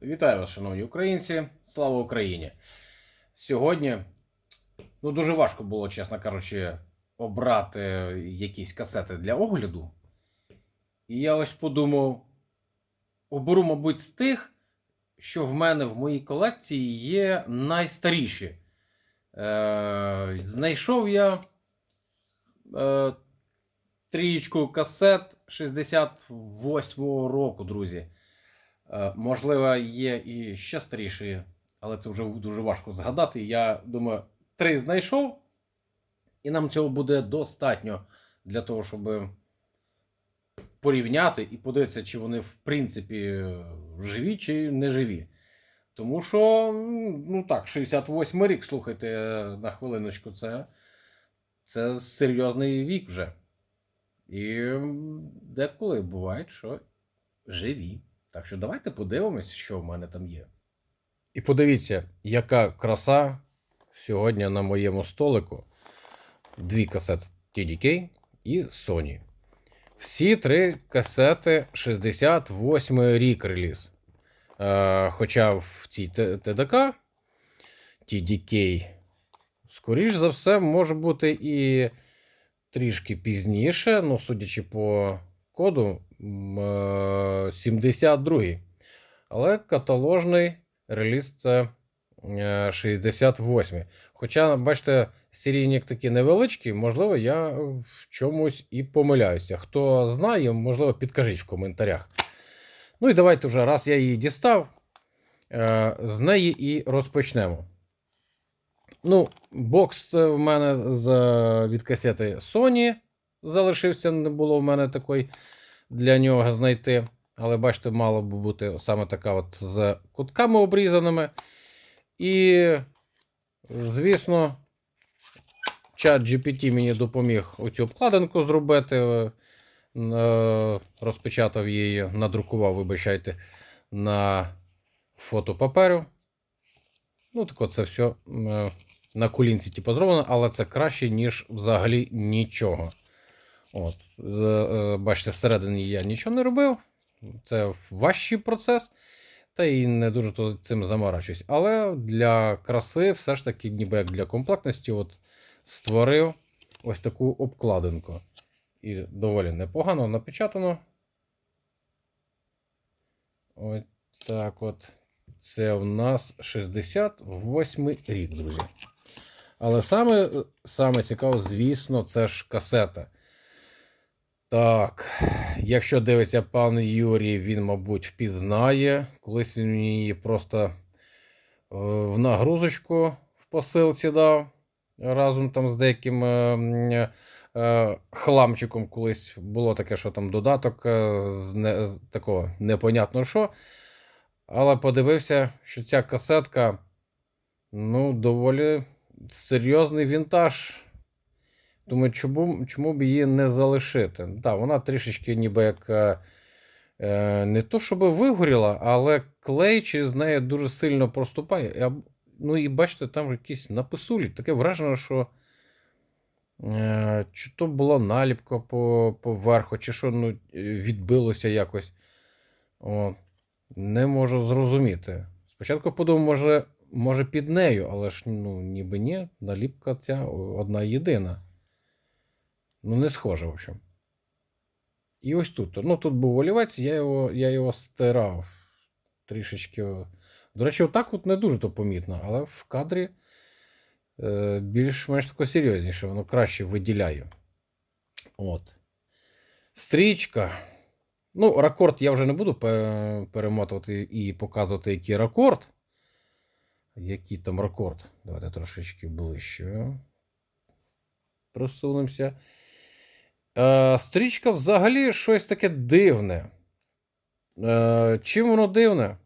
Вітаю вас, шановні українці! Слава Україні! Сьогодні дуже важко було, чесно кажучи, обрати якісь касети для огляду. І я ось подумав, оберу, мабуть, з тих, що в мене в моїй колекції є найстаріші. Знайшов я трієчку касет 68-го року, друзі. Можливо, є і ще старіші, але це вже дуже важко згадати. Я думаю, 3 знайшов, і нам цього буде достатньо для того, щоб порівняти і подивитися, чи вони в принципі живі чи не живі. Тому що, 68 рік, слухайте, на хвилиночку, це серйозний вік вже. І деколи буває, що живі. Так що давайте подивимось, що в мене там є. І подивіться, яка краса сьогодні на моєму столику. 2 касети TDK і Sony. Всі 3 касети 68 рік реліз. Хоча в цій ТДК TDK, скоріш за все, може бути і трішки пізніше, судячи по коду, 72-й. Але каталожний реліз це 68-й. Хоча, бачите, серійник такий невеличкий, можливо, я в чомусь і помиляюся. Хто знає, можливо, підкажіть в коментарях. Ну і давайте вже, раз я її дістав, з неї і розпочнемо. Бокс в мене від касети Sony залишився, не було в мене такої для нього знайти. Але, бачите, мало б бути саме така от з кутками обрізаними. І, звісно, ChatGPT мені допоміг оцю обкладинку зробити. Розпечатав її, надрукував, вибачайте, на фотопаперу. Так от це все на колінці зроблено, але це краще, ніж взагалі нічого. От, бачите, всередині я нічого не робив. Це важчий процес, та і не дуже цим заморачуюсь. Але для краси, все ж таки, ніби як для комплектності, створив ось таку обкладинку. І доволі непогано напечатано. Ось так от. Це у нас 68 рік, друзі. Але саме цікаво, звісно, це ж касета. Так, якщо дивиться пан Юрій, він, мабуть, впізнає. Колись він мені її просто в нагрузочку в посилці дав. Разом там з деяким хламчиком колись було таке, що там додаток з такого непонятно що. Але подивився, що ця касетка, доволі серйозний вінтаж. Думаю, чому б її не залишити? Так, вона трішечки ніби як не то, щоб вигоріла, але клей через неї дуже сильно проступає. І бачите, там якісь написулі. Таке враження, що чи то була наліпка по верху, чи що відбилося якось. Не можу зрозуміти. Спочатку подумав, може під нею, але ж ніби ні, наліпка ця одна єдина. Не схоже, в общем. І ось тут. Тут був олівець, я його стирав трішечки. До речі, отак от не дуже то помітно, але в кадрі більш-менш тако серйозніше, воно краще виділяє. От. Стрічка. Рекорд я вже не буду перемотувати і показувати, який рекорд. Який там рекорд? Давайте трошечки ближче просунемося. Стрічка взагалі щось таке дивне. Чим воно дивне?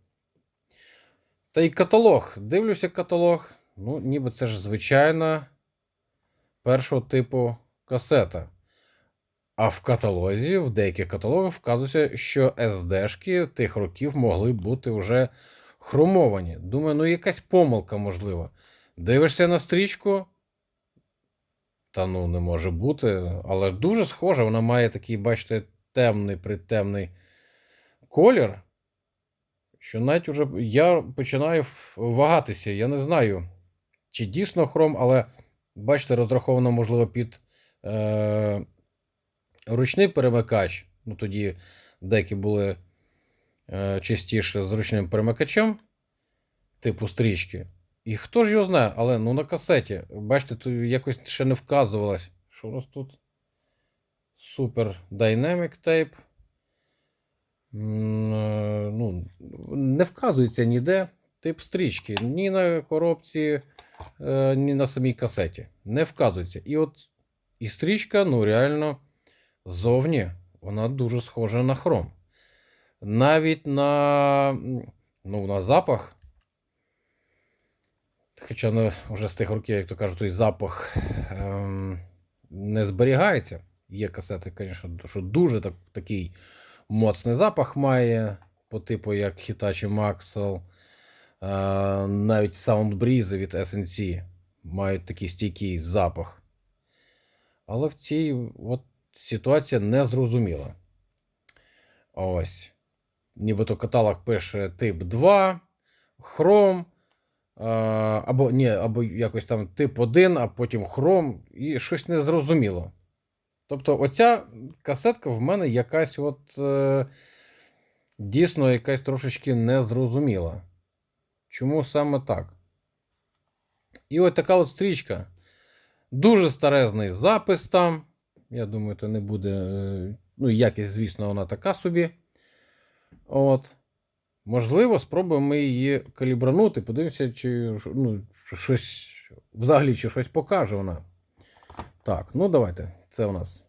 Та й каталог. Дивлюся каталог. Ніби це ж звичайна першого типу касета. А в каталозі, в деяких каталогах вказується, що SD-шки тих років могли бути вже хромовані. Думаю, якась помилка можлива. Дивишся на стрічку, та не може бути, але дуже схожа, вона має такий, бачите, темний, притемний колір. що навіть уже я починаю вагатися. Я не знаю, чи дійсно хром, але бачите, розраховано, можливо, під ручний перемикач. Ну, тоді деякі були частіше з ручним перемикачем, типу стрічки. І хто ж його знає, але ну на касеті, бачите, тут якось ще не вказувалось. Що у нас тут? Super Dynamic Tape. Ну, не вказується ніде тип стрічки. Ні на коробці, ні на самій касеті. Не вказується. І от і стрічка, ну реально, ззовні вона дуже схожа на хром. Навіть на запах. Хоча вже з тих років, як то кажуть, той запах не зберігається. Є касети, звісно, що дуже такий моцний запах має, по типу як Hitachi Maxell, навіть Soundbreeze від SNC мають такий стійкий запах. Але в цій от ситуація незрозуміла. Ось. Нібито каталог пише тип 2, хром, або якось там тип 1, а потім хром, і щось незрозуміло. Тобто оця касетка в мене якась дійсно якась трошечки незрозуміла. Чому саме так? І от така от стрічка. Дуже старезний запис там. Я думаю, це не буде. Ну, якість, звісно, вона така собі. От. Можливо, спробуємо її калібранути, подивимося, чи щось взагалі чи щось покаже вона. Так, ну давайте. Це у нас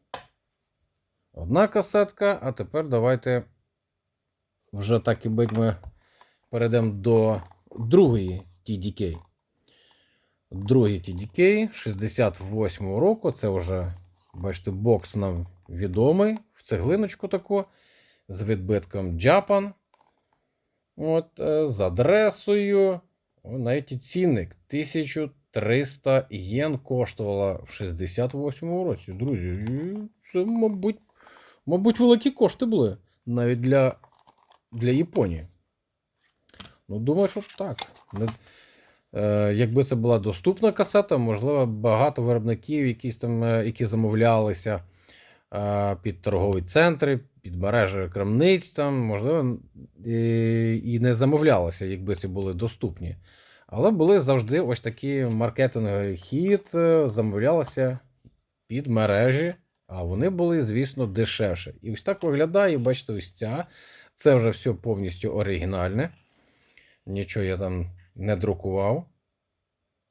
одна касетка, а тепер давайте вже так і бить ми перейдемо до другої TDK. Другий TDK 68-го року. Це вже, бачите, бокс нам відомий, в цеглиночку таку, з відбитком Japan. От, з адресою. Навіть і цінник 1300 єн коштувала в 68-му році. Друзі, це, мабуть, великі кошти були. Навіть для Японії. Ну, думаю, що так. Якби це була доступна касета, можливо, багато виробників, які замовлялися під торгові центри, під мережі крамниць, там, можливо, і не замовлялися, якби це були доступні. Але були завжди ось такі маркетингові хід, замовлялися під мережі, а вони були, звісно, дешевше. І ось так виглядає, бачите, ось ця. Це вже все повністю оригінальне. Нічого я там не друкував.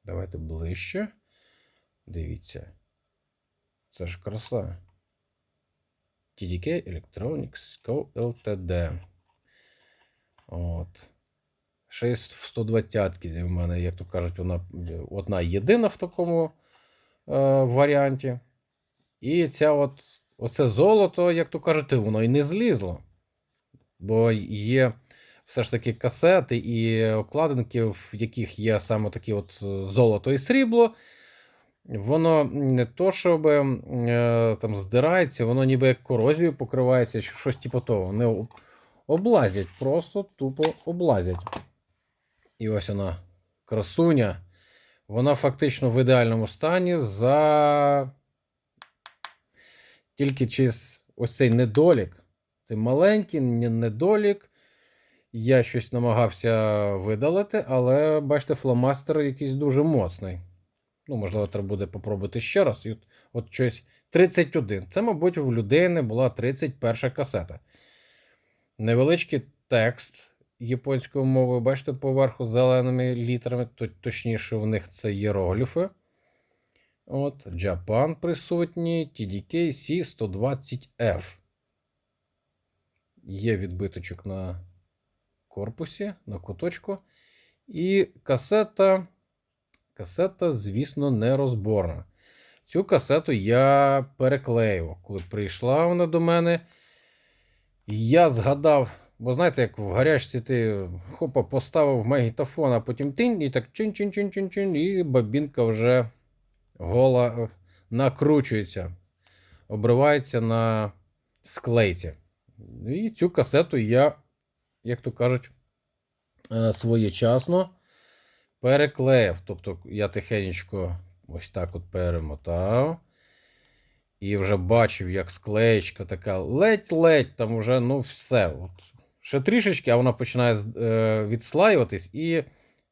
Давайте ближче. Дивіться. Це ж краса. TDK Electronics Co. Ltd. От. 6 в 120 в мене, як то кажуть, вона одна єдина в такому варіанті. І оце золото, як то кажуть, воно і не злізло. Бо є все ж таки касети і обкладинки, в яких є саме такі от золото і срібло. Воно не то, щоб там здирається, воно ніби як корозію покривається, чи щось типу того. Вони облазять, просто тупо облазять. І ось вона, красуня. Вона фактично в ідеальному стані тільки через ось цей недолік. Це маленький недолік. Я щось намагався видалити, але, бачите, фломастер якийсь дуже моцний. Ну, можливо, треба буде попробувати ще раз. І от щось 31. Це, мабуть, в людини була 31 касета. Невеличкий текст японською мовою, бачите, поверху зеленими літерами, точніше, в них це іерогліфи. От, Japan присутній, TDK C120F. Є відбиточок на корпусі, на куточку. І касета, звісно, не розборна. Цю касету я переклеював. Коли прийшла вона до мене, я згадав, бо знаєте, як в гарячці ти поставив магнітофон, а потім тинь, і так чин-чин-чин-чин-чин, і бабінка вже гола накручується, обривається на склейці. І цю касету я, як то кажуть, своєчасно переклеїв. Тобто я тихенечко ось так от перемотав. І вже бачив, як склеєчка така ледь-ледь, там вже, ну, все. От. Ще трішечки, а вона починає відслаюватись і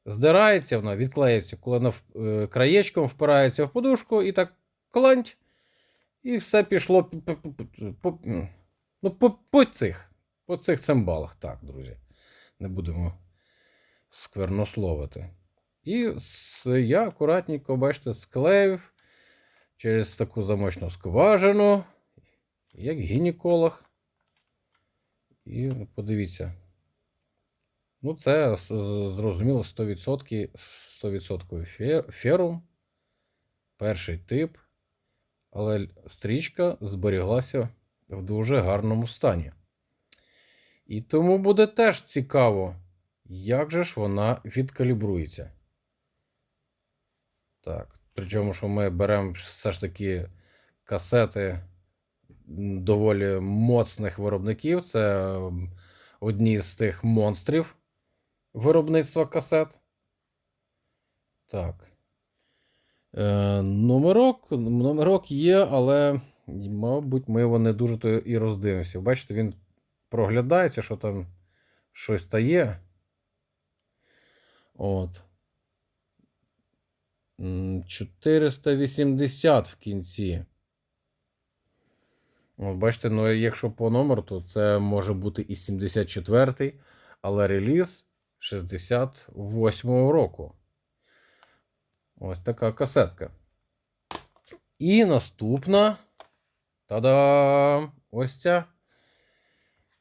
здирається, вона відклеюється, коли вона краєчком впирається в подушку і так кланть. І все пішло по цих цимбалах. Так, друзі. Не будемо сквернословити. І я акуратненько, бачите, склеїв через таку замочну скважину, як гінеколог. І подивіться. Ну, це, зрозуміло, 100% ферум. Перший тип. Але стрічка зберіглася в дуже гарному стані. І тому буде теж цікаво, як же ж вона відкалібрується. Так, причому, що ми беремо все ж таки касети доволі моцних виробників. Це одні з тих монстрів виробництва касет. Так. Номерок є, але, мабуть, ми його не дуже і роздивимося. Бачите, він проглядається, що там щось та є. От. 480 в кінці. От, бачите, ну якщо по номеру, то це може бути і 74-й, але реліз 68-го року. Ось така касетка. І наступна. Та-дам! Ось ця.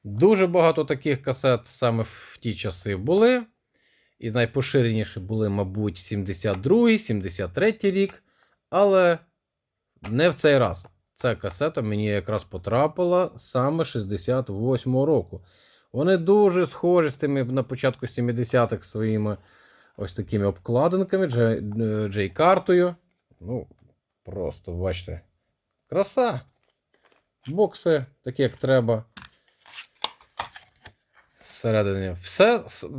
Дуже багато таких касет саме в ті часи були. І найпоширеніші були, мабуть, 72-й, 73-й рік. Але не в цей раз. Ця касета мені якраз потрапила саме 68-го року. Вони дуже схожі з тими на початку 70-х своїми ось такими обкладинками, J-картою. Ну, просто, бачите, краса. Бокси, такі як треба. Зсередини.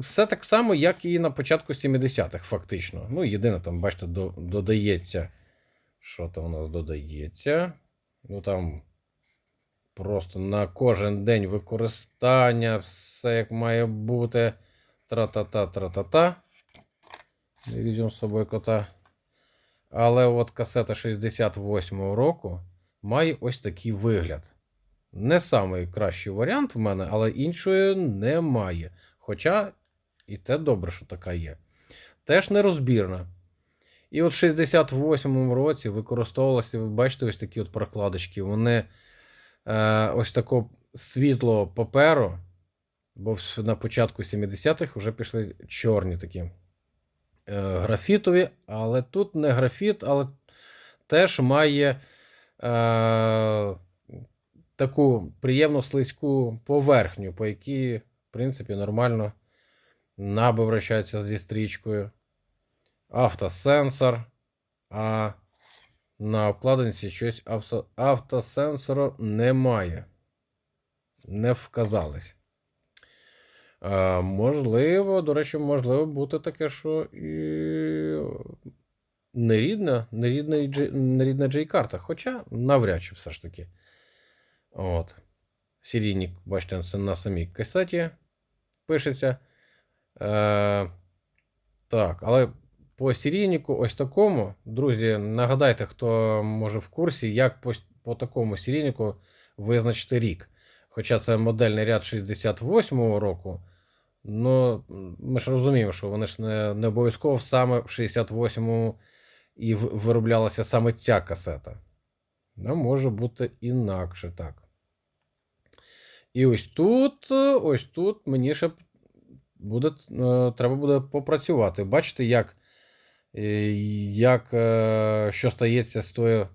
Все так само, як і на початку 70-х, фактично. Ну, єдине, там, бачите, додається. Що там у нас додається? Ну, там просто на кожен день використання, все як має бути. Тра-та-та. Не візьмемо з собою кота. Але от касета 68-го року має ось такий вигляд. Не найкращий варіант в мене, але іншої немає. Хоча і те добре, що така є. Теж нерозбірна. І от в 68-му році використовувалися, ви бачите, ось такі от прокладочки. Вони ось такого світлого паперу, бо на початку 70-х вже пішли чорні такі графітові, але тут не графіт, але теж має таку приємну слизьку поверхню, по якій, в принципі, нормально наби вращаються зі стрічкою. Автосенсор, а на обкладинці щось автосенсору немає. Не вказались. Можливо, до речі, можливо бути таке, що і нерідна J-карта, хоча навряд чи все ж таки. От. Серійник, бачите, на самій касеті пишеться. Так, але по серійнику ось такому, друзі, нагадайте, хто може в курсі, як по такому серійнику визначити рік. Хоча це модельний ряд 68-го року, ну, ми ж розуміємо, що вони ж не обов'язково саме в 68-му і вироблялася саме ця касета. Ну, може бути інакше, так. І ось тут мені ще треба буде попрацювати. Бачите, що стається з тою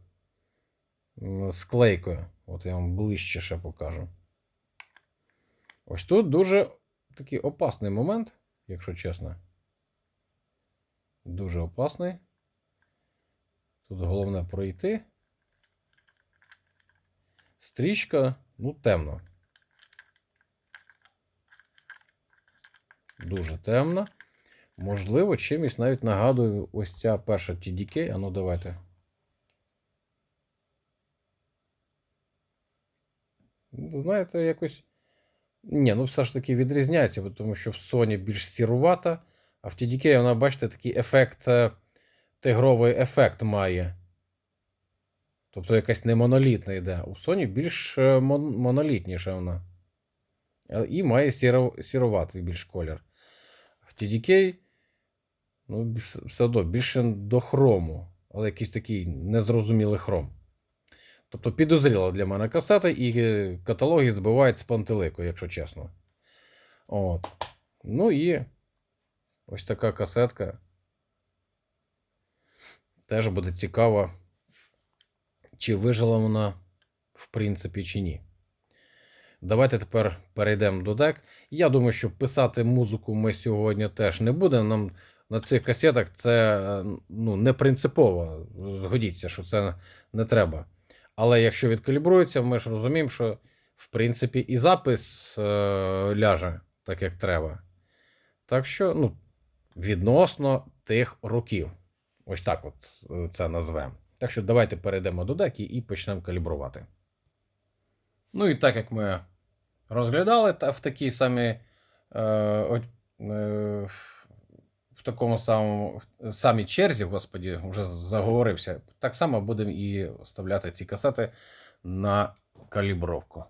склейкою. От я вам ближче ще покажу. Ось тут дуже такий опасний момент, якщо чесно. Дуже опасний. Тут головне пройти. Стрічка, ну, темно. Дуже темна. Можливо, чимось навіть нагадую ось ця перша TDK. А ну давайте. Знаєте, якось. Ні, ну все ж таки відрізняється, тому що в Sony більш сірувата, а в TDK вона, бачите, такий ефект, тигровий ефект має. Тобто якась не монолітна йде. У Sony більш монолітніша вона. І має сіруватий більш колір. В TDK, ну, все одно більше до хрому, але якийсь такий незрозумілий хром. Тобто підозріла для мене касета, і каталоги збивають з пантелику, якщо чесно. От. Ну і ось така касетка. Теж буде цікаво, чи вижила вона, в принципі, чи ні. Давайте тепер перейдемо до дек. Я думаю, що писати музику ми сьогодні теж не будемо. Нам на цих касетах це не принципово. Згодіться, що це не треба. Але якщо відкалібрується, ми ж розуміємо, що в принципі і запис ляже так, як треба. Так що, відносно тих років. Ось так от це назвемо. Так що давайте перейдемо до деки і почнемо калібрувати. Ну і так як ми розглядали в такій самій в такому самій черзі, господі, вже заговорився, так само будемо і вставляти ці касети на калібровку.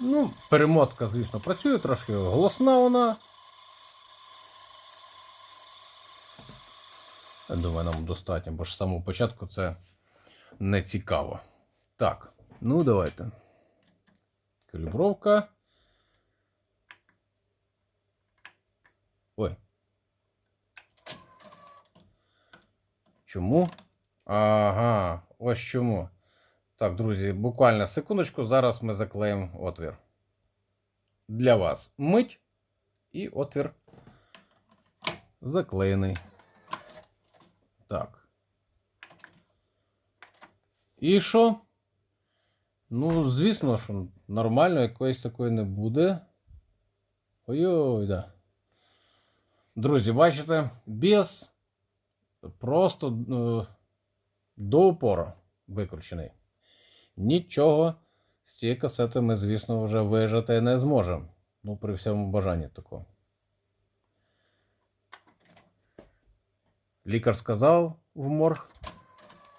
Ну, перемотка, звісно, працює, трошки голосна вона. Я думаю, нам достатньо, бо ж з самого початку це не цікаво. Так, ну давайте. Калібровка. Ой. Чому? Ага, ось чому. Так, друзі, буквально секундочку, зараз ми заклеїмо отвір. Для вас мить і отвір заклеєний. Так. І що? Ну, звісно, що нормально якоїсь такої не буде. Ой-ой, да. Друзі, бачите, без просто до упору викручений. Нічого з цієї касети ми, звісно, вже вижати не зможемо. Ну, при всьому бажанні такого. Лікар сказав в морг,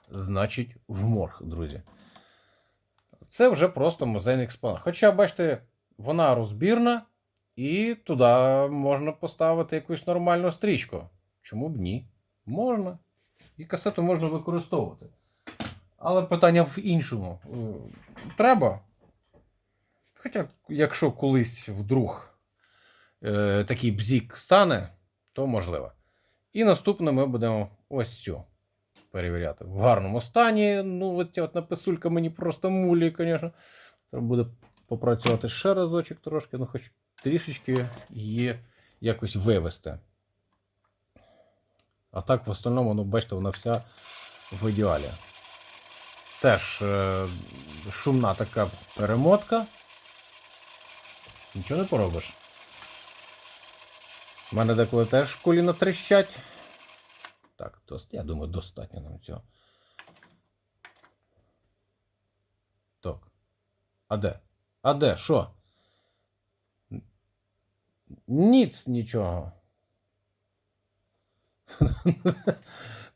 значить в морг, друзі. Це вже просто музейний експонат. Хоча, бачите, вона розбірна, і туди можна поставити якусь нормальну стрічку. Чому б ні? Можна. І касету можна використовувати. Але питання в іншому. Треба. Хоча, якщо колись вдруг такий бзік стане, то можливо. І наступне ми будемо ось цю перевіряти. В гарному стані. Ну, оця от написулька мені просто мулі, звісно. Треба буде попрацювати ще разочок трошки, ну хоч трішечки її якось вивести. А так, в основному, ну, бачите, вона вся в ідеалі. Теж шумна така перемотка. Нічого не поробиш. У мене деколи теж коліна тріщать. Так, я думаю, достатньо нам цього. Так. А де? А де? Що? Ніц нічого.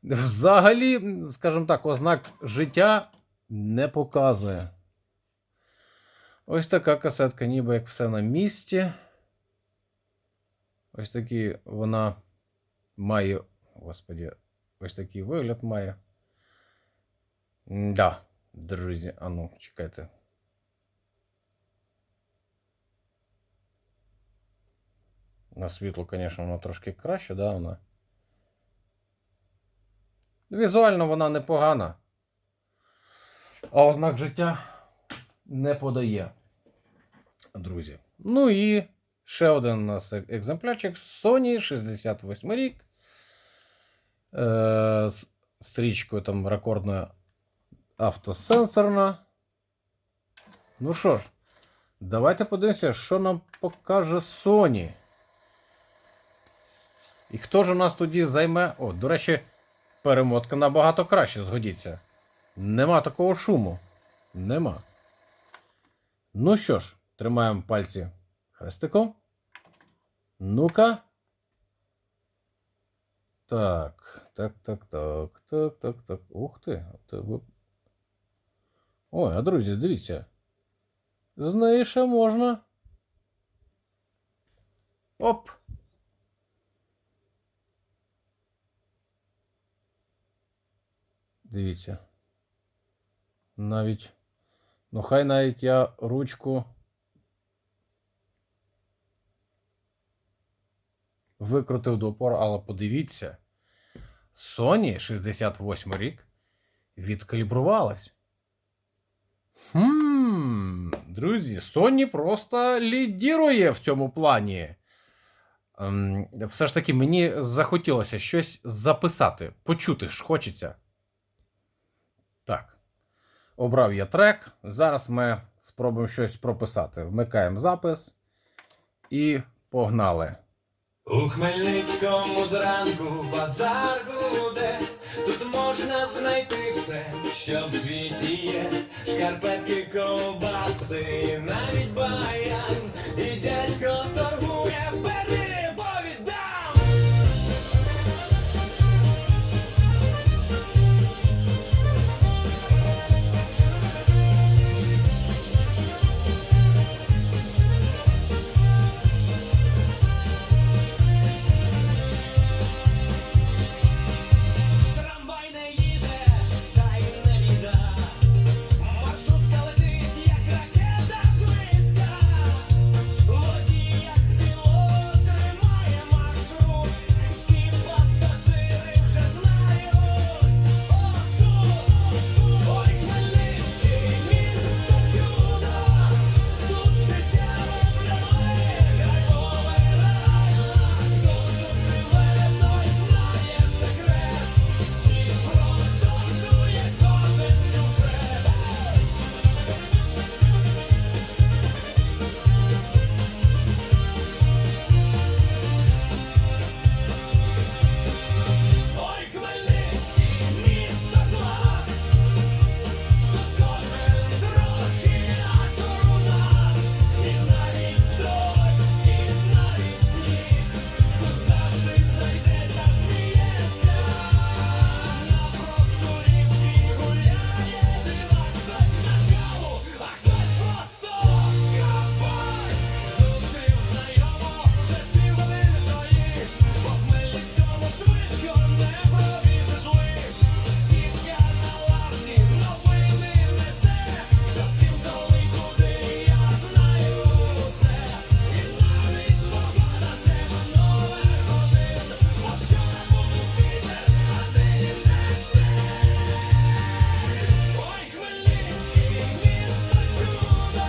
Взагалі, скажімо так, ознак життя не показує. Ось така касетка, ніби як все на місці. Ось такий вона має, господі, ось такий вигляд має. Да, друзі, а ну, чекайте. На світло, звісно, воно трошки краще, да, вона. Візуально вона непогана. А ознак життя не подає, друзі. Ну і ще один у нас екземплярчик. Sony 68 рік. З стрічкою там рекордною автосенсорна. Ну що ж, давайте подивимося, що нам покаже Sony. І хто ж у нас тоді займе... О, до речі, перемотка набагато краще згодіться. Нема такого шуму. Нема. Ну що ж, тримаємо пальці хрестиком. Ну-ка. Так. Ух ти. Ой, а друзі, дивіться. З неї ще можна. Оп! Дивіться. Навіть... Ну, хай навіть я ручку викрутив до опору, але подивіться. Sony 68 рік відкалібрувалась. Друзі, Sony просто лідірує в цьому плані. Все ж таки, мені захотілося щось записати. Почути ж хочеться. Так. Обрав я трек. Зараз ми спробуємо щось прописати. Вмикаємо запис. І погнали. У Хмельницькому зранку базар гуде, тут можна знайти все, що в світі є. Шкарпетки, ковбаси, і навіть баян. І дядько торгує, бери, бо віддам. Трамвай не їде, та й не біда. Маршрутка летить, як ракета швидка. Водій, як пілот, тримає маршрут. Всі пасажири вже знають. Ой, Хмельницький, місто чудо. Тут життя веселе, кайфове реально. Хто тут живе, той знає секрет. Світ продовжує кожен сюжет. Ой, Хмельницький, місто клас. Тут кожен трохи актор у нас. І навіть дощ, і навіть сніг. Тут завжди знайдеться, сміється. На Проскурівській гуляє дива. Хтось на каву, а хтось просто капай. Зустрів знайомого, вже півгодини стоїш. По Хмельницькому швидко не пробіжиш лиш. Тітка на лавці новини несе. Хто з ким, коли, куди, я знаю все. І навіть погода тема номер один. Бо вчора був вітер, а нині вже сніг. Ой, Хмельницький, місто чудо.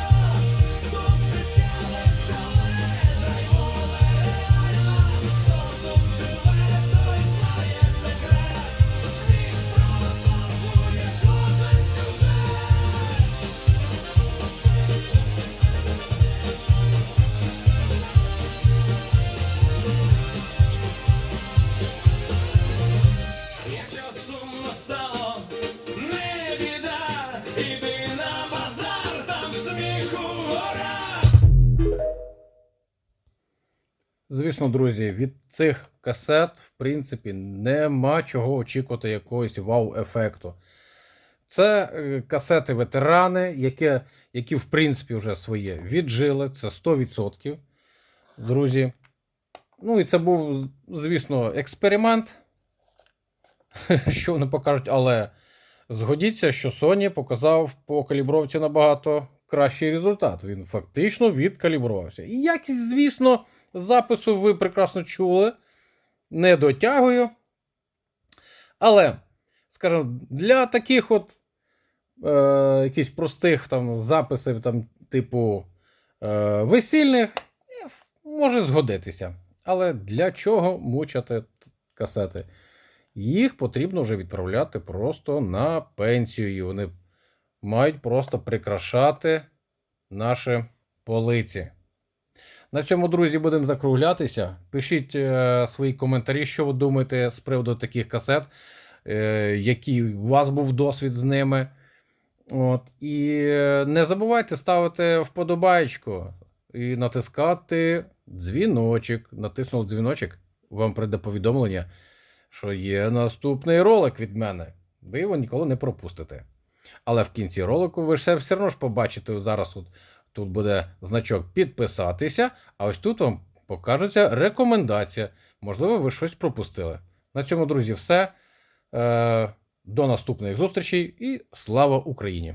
Тут життя веселе, драйвове реально. Хто тут живе, той знає секрет. Світ продовжує кожен сюжет. Якщо сумно стало, не біда, іди на базар, там сміху гора. Звісно, друзі, від цих касет, в принципі, нема чого очікувати якогось вау-ефекту. Це касети-ветерани, які, в принципі, вже своє віджили, це 100%, друзі. Ну і це був, звісно, експеримент, що вони покажуть, але згодіться, що Sony показав по калібровці набагато кращий результат. Він фактично відкалібрувався. І якість, звісно, запису ви прекрасно чули. Не дотягую. Але, скажімо, для таких от якихось простих там записів, там, типу весільних, може згодитися. Але для чого мучати касети? Їх потрібно вже відправляти просто на пенсію. І вони мають просто прикрашати наші полиці. На цьому, друзі, будемо закруглятися. Пишіть свої коментарі, що ви думаєте з приводу таких касет, який у вас був досвід з ними. От. І не забувайте ставити вподобаєчку і натискати дзвіночок. Натиснули дзвіночок, вам прийде повідомлення, що є наступний ролик від мене. Ви його ніколи не пропустите. Але в кінці ролику ви все одно ж побачите, зараз тут буде значок підписатися, а ось тут вам покажеться рекомендація. Можливо, ви щось пропустили. На цьому, друзі, все. До наступних зустрічей і слава Україні!